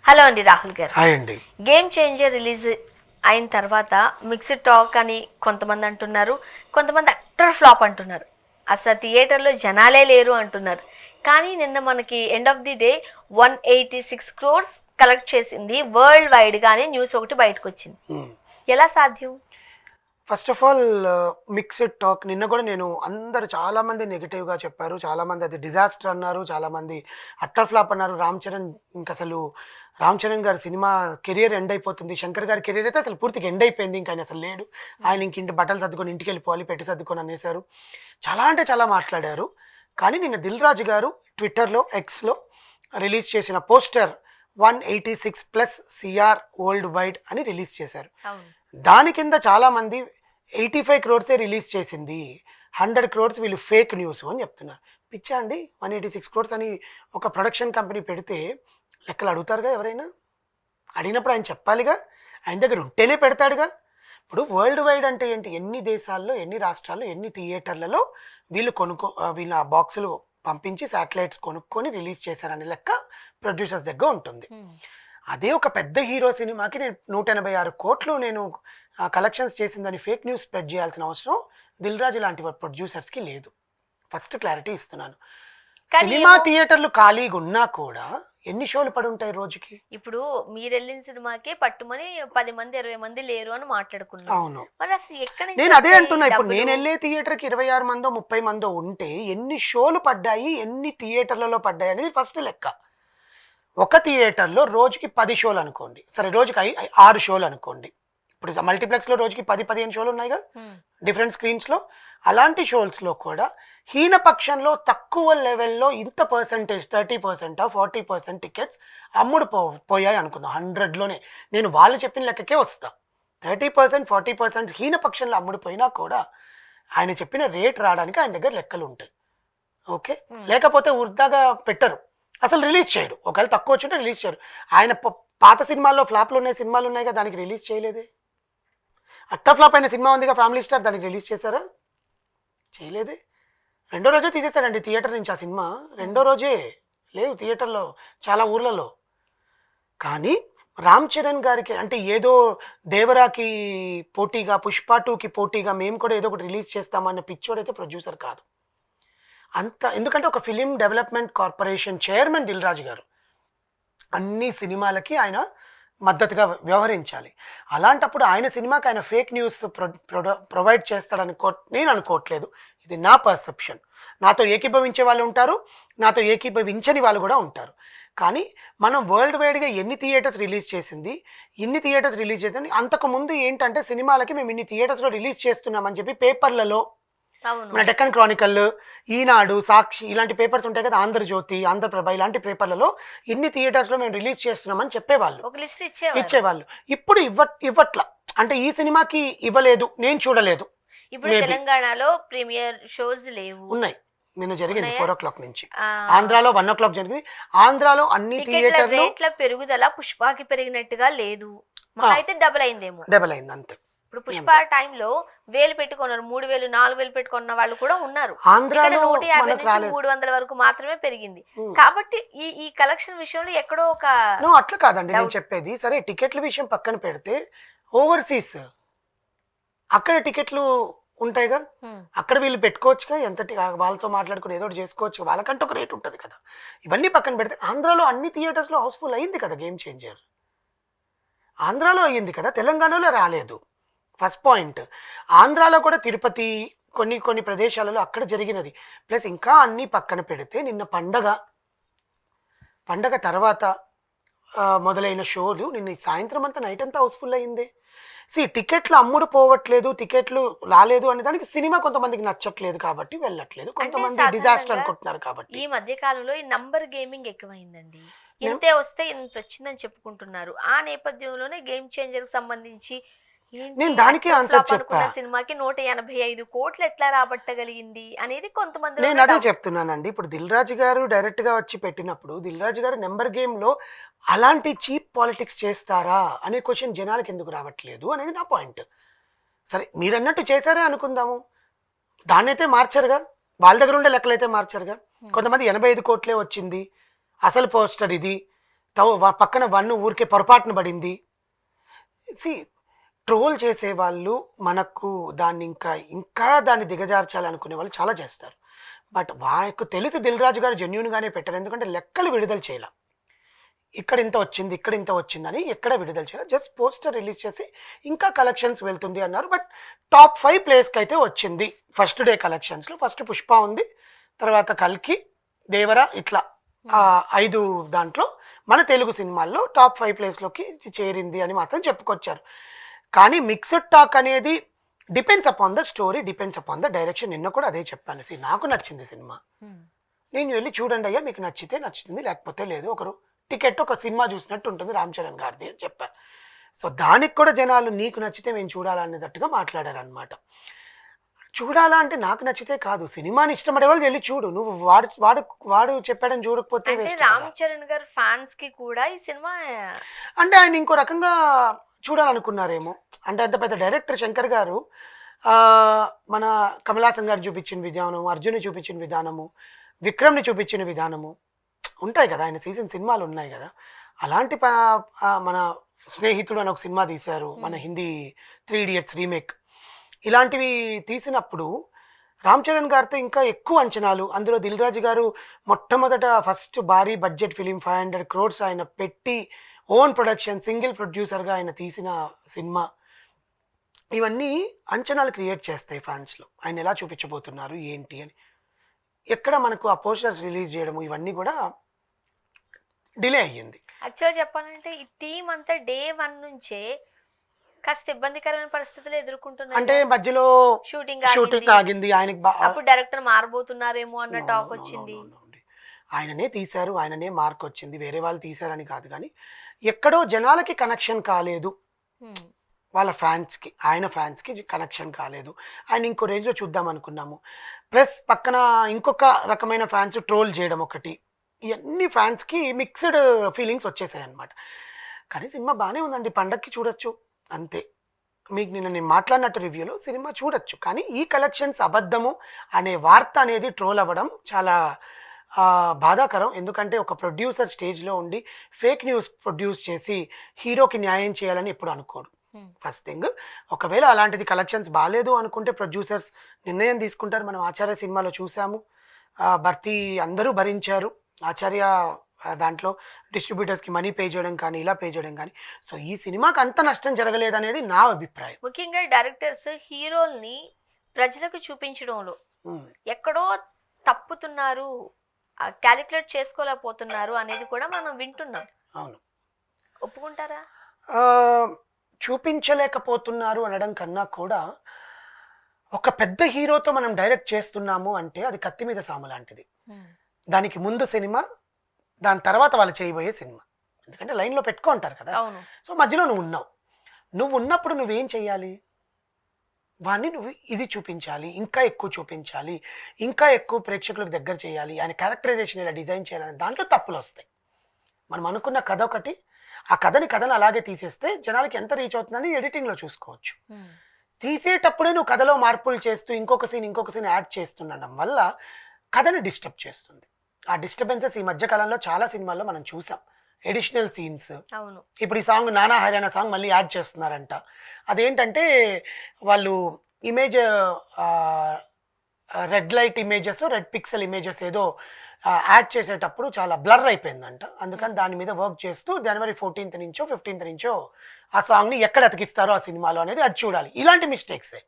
Hello అండి రాహుల్ గారు. Hi అండి. గేమ్ చేంజర్ రిలీజ్ అయిన తర్వాత మిక్స్డ్ టాక్ అని కొంతమంది అంటున్నారు, కొంతమంది అట్టర్ ఫ్లాప్ అంటున్నారు, అసలు థియేటర్లో జనాలే లేరు అంటున్నారు. కానీ నిన్న మనకి end of the day 186 crores collect చేసింది వరల్డ్ వైడ్గా అని న్యూస్ ఒకటి బయటకు వచ్చింది. ఎలా సాధ్యం? First of all mixed talk నిన్న కూడా నేను అందరు చాలామంది నెగిటివ్గా చెప్పారు. చాలామంది అది డిజాస్టర్ అన్నారు, చాలామంది అట్టర్ ఫ్లాప్ అన్నారు. రామ్ చరణ్ ఇంక అసలు రామ్ చరణ్ గారి సినిమా కెరియర్ ఎండ్ అయిపోతుంది. శంకర్ గారి కెరియర్ అయితే అసలు పూర్తిగా ఎండ్ అయిపోయింది, ఇంకా ఆయన అసలు లేడు. ఆయన ఇంక ఇంటి బట్టలు సర్దుకొని ఇంటికి వెళ్ళిపోవాలి, పెట్టి సర్దుకొని అనేసారు. చాలా అంటే చాలా మాట్లాడారు. కానీ నిన్న దిల్ రాజు గారు ట్విట్టర్లో ఎక్స్లో రిలీజ్ చేసిన పోస్టర్ 186+ CR వరల్డ్ వైడ్ అని రిలీజ్ చేశారు. దాని కింద చాలామంది 85 crores రిలీజ్ చేసింది, 100 crores వీళ్ళు ఫేక్ న్యూస్ అని చెప్తున్నారు. పిచ్చా అండి, 186 crores అని ఒక ప్రొడక్షన్ కంపెనీ పెడితే లెక్కలు అడుగుతారుగా ఎవరైనా? అడిగినప్పుడు ఆయన చెప్పాలిగా, ఆయన దగ్గర ఉంటేనే పెడతాడుగా. ఇప్పుడు వరల్డ్ వైడ్ అంటే ఏంటి? ఎన్ని దేశాల్లో, ఎన్ని రాష్ట్రాల్లో, ఎన్ని థియేటర్లలో వీళ్ళు వీళ్ళ బాక్సులు పంపించి శాటిలైట్స్ కొనుక్కొని రిలీజ్ చేశారనే లెక్క ప్రొడ్యూసర్స్ దగ్గర ఉంటుంది. అదే ఒక పెద్ద హీరో సినిమాకి నేను 186 కోట్లు నేను కలెక్షన్స్ చేసిందని ఫేక్ న్యూస్ స్ప్రెడ్ చేయాల్సిన అవసరం దిల్ రాజు లాంటి ప్రొడ్యూసర్స్కి లేదు. ఫస్ట్ క్లారిటీ ఇస్తున్నాను. సినిమా థియేటర్లు ఖాళీగా ఉన్నా కూడా ఎన్ని షోలు పడి ఉంటాయి రోజుకి? ఇప్పుడు మీరు వెళ్ళిన సినిమాకే పట్టుమని 10 మంది 20 మంది లేరు అని మాట్లాడుకున్నాను. అవును, మరి అసలు ఎక్కడ నేను అదే అంటున్నా. ఇప్పుడు నేను వెళ్ళే థియేటర్కి 26 మందో 30 మందో ఉంటే ఎన్ని షోలు పడ్డాయి, ఎన్ని థియేటర్లలో పడ్డాయి అనేది ఫస్ట్ లెక్క. ఒక థియేటర్లో రోజుకి 10 షోలు అనుకోండి, సరే రోజుకి 6 షోలు అనుకోండి. ఇప్పుడు మల్టీప్లెక్స్లో రోజుకి 10-15 షోలు ఉన్నాయిగా డిఫరెంట్ స్క్రీన్స్లో. అలాంటి షోస్లో కూడా హీనపక్షంలో తక్కువ లెవెల్లో ఇంత పర్సంటేజ్ 30% 40% టికెట్స్ అమ్ముడు పోయాయి అనుకుందాం. 100లోనే నేను వాళ్ళు చెప్పిన లెక్కకే వస్తా. 30% 40% హీనపక్షంలో అమ్ముడుపోయినా కూడా ఆయన చెప్పిన రేట్ రావడానికి ఆయన దగ్గర లెక్కలు ఉంటాయి. ఓకే, లేకపోతే వృద్ధాగా పెట్టరు, అసలు రిలీజ్ చేయడు. ఒకవేళ తక్కువ వచ్చింటే రిలీజ్ చేయడు. ఆయన పాత సినిమాల్లో ఫ్లాప్లు ఉన్నాయి, సినిమాలు ఉన్నాయిగా, దానికి రిలీజ్ చేయలేదే. అట్టర్ ఫ్లాప్ అయిన సినిమా ఉందిగా ఫ్యామిలీ స్టార్, దానికి రిలీజ్ చేశారా? చేయలేదే. రెండో రోజే తీసేశాడండి థియేటర్ నుంచి ఆ సినిమా. రెండో రోజే లేవు థియేటర్లో చాలా ఊర్లలో. కానీ రామ్ చరణ్ గారికి అంటే ఏదో దేవరాకి పోటీగా, పుష్ప 2కి పోటీగా మేము కూడా ఏదో ఒకటి రిలీజ్ చేస్తామన్న పిచ్చోడైతే ప్రొడ్యూసర్ కాదు అంత. ఎందుకంటే ఒక film development corporation chairman Dil Raju గారు, అన్ని సినిమాలకి ఆయన మద్దతుగా వ్యవహరించాలి. అలాంటప్పుడు ఆయన సినిమాకి ఆయన ఫేక్ న్యూస్ ప్రొవైడ్ చేస్తాడని నేను అనుకోవట్లేదు. ఇది నా పర్సెప్షన్. నాతో ఏకీభవించే వాళ్ళు ఉంటారు, నాతో ఏకీభవించని వాళ్ళు కూడా ఉంటారు. కానీ మనం వరల్డ్ వైడ్గా ఎన్ని థియేటర్స్ రిలీజ్ చేసింది, ఇన్ని థియేటర్స్ రిలీజ్ చేసింది. అంతకుముందు ఏంటంటే సినిమాలకి మేము ఇన్ని థియేటర్స్లో రిలీజ్ చేస్తున్నామని చెప్పి పేపర్లలో, మన డెక్కన్ క్రానికల్, ఈనాడు, సాక్షి ఇలాంటి పేపర్స్ ఉంటాయి కదా, ఆంధ్రజ్యోతి, ఆంధ్రప్రభ ఇలాంటి పేపర్లలో ఇన్ని థియేటర్స్లో మేము రిలీజ్ చేస్తున్నామని చెప్పేవాళ్ళు, ఇచ్చేవాళ్ళు. ఇప్పుడు ఇవ్వట్లా. అంటే ఈ సినిమాకి ఇవ్వలేదు, నేను చూడలేదు. ఇప్పుడు తెలంగాణలో ప్రీమియర్ షోస్ లేవు, ఉన్నాయి. నిన్న జరిగింది 4 o'clock నుంచి. ఆంధ్రాలో 1 o'clock జరిగింది. ఆంధ్రాలో అన్ని థియేటర్లు పెరుగుదల పుష్పకి పెరిగినట్టుగా లేదు, అయితే డబుల్ అయిందేమో. డబుల్ అయింది అంతే. ఇప్పుడు పుష్ప టైంలో 1000 పెట్టుకున్నారు, 3000 4000 పెట్టుకున్న వాళ్ళు కూడా ఉన్నారు. ఆంధ్రాలో 150 నుంచి 300 వరకు మాత్రమే పెరిగింది. కాబట్టి ఈ కలెక్షన్ విషయంలో ఎక్కడో ఒక అట్లా కాదండి నేను చెప్పేది. సరే టికెట్ల విషయం పక్కన పెడితే ఓవర్సీస్ అక్కడ టికెట్లు ఉంటాయిగా, అక్కడ వీళ్ళు పెట్టుకోవచ్చుగా, ఎంత వాళ్ళతో మాట్లాడుకుని ఏదో చేసుకోవచ్చు, వాళ్ళకంటే ఒక రేట్ ఉంటుంది కదా. ఇవన్నీ పక్కన పెడితే ఆంధ్రాలో అన్ని థియేటర్స్లో హౌస్ఫుల్ అయింది కదా గేమ్ చేంజర్. ఆంధ్రాలో అయ్యింది కదా, తెలంగాణలో రాలేదు. First point. ఆంధ్రాలో కూడా తిరుపతి కొన్ని ప్రదేశాలలో అక్కడ జరిగినది. ప్లస్ ఇంకా అన్నీ పక్కన పెడితే నిన్న పండగ తర్వాత మొదలైన షోలు నిన్న సాయంత్రం అంతా నైట్ అంతా హౌస్ఫుల్ అయింది. టికెట్లు అమ్ముడు పోవట్లేదు, టికెట్లు రాలేదు అనే దానికి సినిమా కొంతమందికి నచ్చట్లేదు కాబట్టి వెళ్ళట్లేదు, కొంతమంది డిజాస్టర్ అనుకుంటున్నారు కాబట్టి. ఈ మధ్య కాలంలో ఈ నంబర్ గేమింగ్ ఎక్కువైందండి. ఇంతే వస్తే ఇంత వచ్చిందని చెప్పుకుంటున్నారు. ఆ నేపథ్యంలోనే గేమ్ చేంజర్ కి సంబంధించి నేను దానికి ఆన్సర్ చెప్పా. సినిమాకి 185 కోట్లు ఎట్లా రాబట్టగలిగింది అనేది కొంతమంది. నేను అదే చెప్తున్నానండి. ఇప్పుడు దిల్ రాజు గారు డైరెక్ట్ గా వచ్చి పెట్టినప్పుడు దిల్ రాజు గారు నెంబర్ గేమ్ లో అలాంటి చీప్ పాలిటిక్స్ చేస్తారా అనే క్వశ్చన్ జనాలకు ఎందుకు రావట్లేదు అనేది నా పాయింట్. సరే మీరు అన్నట్టు చేశారే అనుకుందాము, దాన్ని అయితే మార్చారుగా, వాళ్ళ దగ్గర ఉండే లెక్కలు అయితే మార్చారుగా. కొంతమంది 85 కోట్లే వచ్చింది, అసలు పోస్టర్ ఇది, పక్కన 1 ఊరికే పొరపాటున పడింది. ట్రోల్ చేసేవాళ్ళు మనకు దాన్ని ఇంకా దాన్ని దిగజార్చాలనుకునే వాళ్ళు చాలా చేస్తారు. బట్ వాళ్లకు తెలిసి దిల్ రాజు గారు జెన్యూన్‌గానే పెట్టారు. ఎందుకంటే లెక్కలు విడుదల చేయల. ఇక్కడ ఇంత వచ్చింది, ఇక్కడ ఇంత వచ్చిందని ఎక్కడ విడుదల చేయల. జస్ట్ పోస్టర్ రిలీజ్ చేసి ఇంకా కలెక్షన్స్ వెళ్తుంది అన్నారు. బట్ టాప్ 5 ప్లేస్‌కి అయితే వచ్చింది. ఫస్ట్ డే కలెక్షన్స్‌లో ఫస్ట్ 'పుష్ప' ఉంది. తర్వాత 'కల్కి', 'దేవర' ఇట్లా 5 దాంట్లో మన తెలుగు సినిమాల్లో టాప్ 5 ప్లేస్‌లోకి చేరింది అని మాత్రం చెప్పుకొచ్చారు. కానీ మిక్స్డ్ టాక్ అనేది depends upon the story, depends upon the direction. నిన్న కూడా అదే చెప్పాను. నాకు నచ్చింది సినిమా, నేను వెళ్ళి చూడండి అయ్యా, మీకు నచ్చితే నచ్చుతుంది, లేకపోతే లేదు. ఒకరు టికెట్ ఒక సినిమా చూసినట్టు ఉంటుంది రామ్ చరణ్ గారిది అని చెప్పాను. సో దానికి కూడా జనాలు నీకు నచ్చితే మేము చూడాలనేటట్టుగా మాట్లాడారు అనమాట. చూడాలా అంటే నాకు నచ్చితే కాదు, సినిమాని ఇష్టపడే వాళ్ళు వెళ్ళి చూడు. నువ్వు వాడు వాడు వాడు చెప్పాడని చూడకపోతే వేస్ట్ కదా. రామ్ చరణ్ గారు ఫ్యాన్స్ కి కూడా ఈ సినిమా అంటే ఆయన ఇంకో రకంగా చూడాలనుకున్నారేమో. అంటే అంత పెద్ద డైరెక్టర్ శంకర్ గారు మన కమల్ హాసన్ గారు చూపించిన విధానం, అర్జున్ని చూపించిన విధానము, విక్రమ్ని చూపించిన విధానము ఉంటాయి కదా. ఆయన సినిమాలు ఉన్నాయి కదా. అలాంటి మన స్నేహితుడు అని ఒక సినిమా తీశారు, మన హిందీ 3 ఇడియట్స్ రీమేక్. ఇలాంటివి తీసినప్పుడు రామ్ చరణ్ గారితో ఇంకా ఎక్కువ అంచనాలు. అందులో దిల్ రాజు గారు మొట్టమొదట ఫస్ట్ భారీ బడ్జెట్ ఫిలిం 500 crores ఆయన పెట్టి ఓన్ ప్రొడక్షన్ సింగిల్ ప్రొడ్యూసర్గా ఆయన తీసిన సినిమా. ఇవన్నీ అంచనాలు క్రియేట్ చేస్తాయి ఫ్యాన్స్లో. ఆయన ఎలా చూపించబోతున్నారు ఏంటి అని. ఎక్కడ మనకు ఆ పోస్టర్స్ రిలీజ్ చేయడము ఇవన్నీ కూడా డిలే అయ్యింది. యాక్చువల్గా చెప్పాలంటే ఈ టీం అంతా డే 1 నుంచే కాస్త ఇబ్బందికరమైన పరిస్థితులు ఎదుర్కొంటున్నారు. అంటే మధ్యలో షూటింగ్ ఆగింది. ఆయనకి అప్పుడు డైరెక్టర్ మారబోతున్నారేమో అన్న టాక్ వచ్చింది. ఆయననే తీశారు, ఆయననే మార్క్ వచ్చింది, వేరే వాళ్ళు తీశారని కాదు. కానీ ఎక్కడో జనాలకి కనెక్షన్ కాలేదు, వాళ్ళ ఫ్యాన్స్కి, ఆయన ఫ్యాన్స్కి కనెక్షన్ కాలేదు. ఆయన ఇంకో రేంజ్లో చూద్దాం అనుకున్నాము. ప్లస్ పక్కన ఇంకొక రకమైన ఫ్యాన్స్ ట్రోల్ చేయడం ఒకటి, ఇవన్నీ ఫ్యాన్స్కి మిక్స్డ్ ఫీలింగ్స్ వచ్చేసాయి అనమాట. కానీ సినిమా బాగానే ఉందండి, పండక్కి చూడొచ్చు అంతే. మీకు నేను మాట్లాడినట్టు రివ్యూలో సినిమా చూడొచ్చు. కానీ ఈ కలెక్షన్స్ అబద్ధము అనే వార్త అనేది ట్రోల్ అవ్వడం చాలా బాధాకరం. ఎందుకంటే ఒక ప్రొడ్యూసర్ స్టేజ్లో ఉండి ఫేక్ న్యూస్ ప్రొడ్యూస్ చేసి హీరోకి న్యాయం చేయాలని ఎప్పుడు అనుకోడు. ఫస్ట్ థింగ్, ఒకవేళ అలాంటిది కలెక్షన్స్ బాగాలేదు అనుకుంటే ప్రొడ్యూసర్స్ నిర్ణయం తీసుకుంటారు. మనం ఆచార్య సినిమాలో చూసాము, భర్తీ అందరూ భరించారు. ఆచార్య దాంట్లో డిస్ట్రిబ్యూటర్స్కి మనీ పే చేయడం కానీ, ఇలా పే చేయడం కానీ. సో ఈ సినిమాకి అంత నష్టం జరగలేదనేది నా అభిప్రాయం. ముఖ్యంగా డైరెక్టర్స్ హీరోల్ని ప్రజలకు చూపించడంలో ఎక్కడో తప్పుతున్నారు, క్యాలిక్యులేట్ చేసుకోలేకపోతున్నారు అనేది కూడా మనం వింటున్నాం. అవును, ఒప్పుకుంటారా? చూపించలేకపోతున్నారు అనడం కన్నా కూడా ఒక పెద్ద హీరోతో మనం డైరెక్ట్ చేస్తున్నాము అంటే అది కత్తి మీద సాము లాంటిది. దానికి ముందు సినిమా, దాని తర్వాత వాళ్ళు చేయబోయే సినిమా. ఎందుకంటే లైన్లో పెట్టుకుంటారు కదా. సో మధ్యలో నువ్వు ఉన్నప్పుడు నువ్వేం చెయ్యాలి? వాడిని నువ్వు ఇది చూపించాలి, ఇంకా ఎక్కువ చూపించాలి, ఇంకా ఎక్కువ ప్రేక్షకులకు దగ్గర చేయాలి, ఆయన క్యారెక్టరైజేషన్ ఇలా డిజైన్ చేయాలని దాంట్లో తప్పులు వస్తాయి. మనం అనుకున్న కథ ఒకటి, ఆ కథను అలాగే తీసేస్తే జనాలకి ఎంత రీచ్ అవుతుందని ఎడిటింగ్లో చూసుకోవచ్చు. తీసేటప్పుడే నువ్వు కథలో మార్పులు చేస్తూ ఇంకొక సీన్ యాడ్ చేస్తుండడం వల్ల కథను డిస్టర్బ్ చేస్తుంది. ఆ డిస్టర్బెన్సెస్ ఈ మధ్యకాలంలో చాలా సినిమాల్లో మనం చూసాం. ఎడిషనల్ సీన్స్, ఇప్పుడు ఈ సాంగ్ నానా హైరానా సాంగ్ మళ్ళీ యాడ్ చేస్తున్నారంట. అదేంటంటే వాళ్ళు image red light images, red pixel images ఏదో యాడ్ చేసేటప్పుడు చాలా బ్లర్ అయిపోయిందంట. అందుకని దాని మీద వర్క్ చేస్తూ January 14th నుంచో 15th నుంచో ఆ సాంగ్ని ఎక్కడ అతికిస్తారో ఆ సినిమాలో అనేది అది చూడాలి. ఇలాంటి మిస్టేక్సే.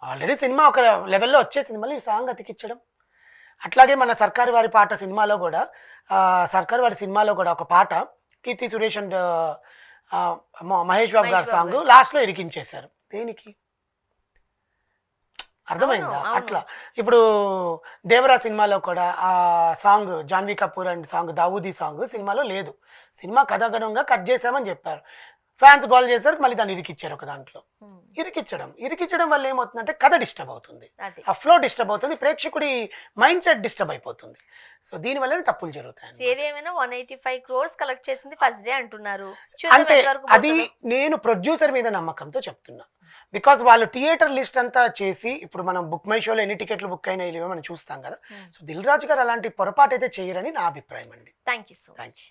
ఆల్రెడీ సినిమా ఒక లెవెల్లో వచ్చే సినిమాలో ఈ సాంగ్ అతికించడం. అట్లాగే మన సర్కారు వారి పాట సినిమాలో కూడా ఒక పాట కీర్తి సురేష్ అండ్ మహేష్ బాబు గారి సాంగ్ లాస్ట్లో ఇరికించేశారు. దేనికి? అర్థమైందా? అట్లా ఇప్పుడు దేవరా సినిమాలో కూడా ఆ song Janhvi Kapoor and song Dawoodi song సినిమాలో లేదు. సినిమా కథాగణంగా కట్ చేసామని చెప్పారు. ఫ్యాన్స్ కాల్ చేశారు, మళ్ళీ దాన్ని ఇరికిచ్చారు ఒక దాంట్లో. ఇరికించడం వల్ల ఏమవుతుందంటే కథ డిస్టర్బ్ అవుతుంది, ఆ ఫ్లో డిస్టర్బ్ అవుతుంది, ప్రేక్షకుడి మైండ్ సెట్ డిస్టర్బ్ అయిపోతుంది. సో దీనివల్లనే తప్పులు జరుగుతాయి. ఏదేమైనా 185 crores కలెక్ట్ చేసింది ఫస్ట్ డే అంటున్నారు. అంటే అది నేను ప్రొడ్యూసర్ మీద నమ్మకంతో చెప్తున్నా. బికాస్ వాళ్ళు థియేటర్ లిస్ట్ అంతా చేసి, ఇప్పుడు మనం బుక్ మై షోలో ఎన్ని టికెట్లు బుక్ అయినా మనం చూస్తాం కదా. సో దిల్ రాజు గారు అలాంటి పొరపాటు అయితే చేయరని నా అభిప్రాయం అండి. Thank you so much.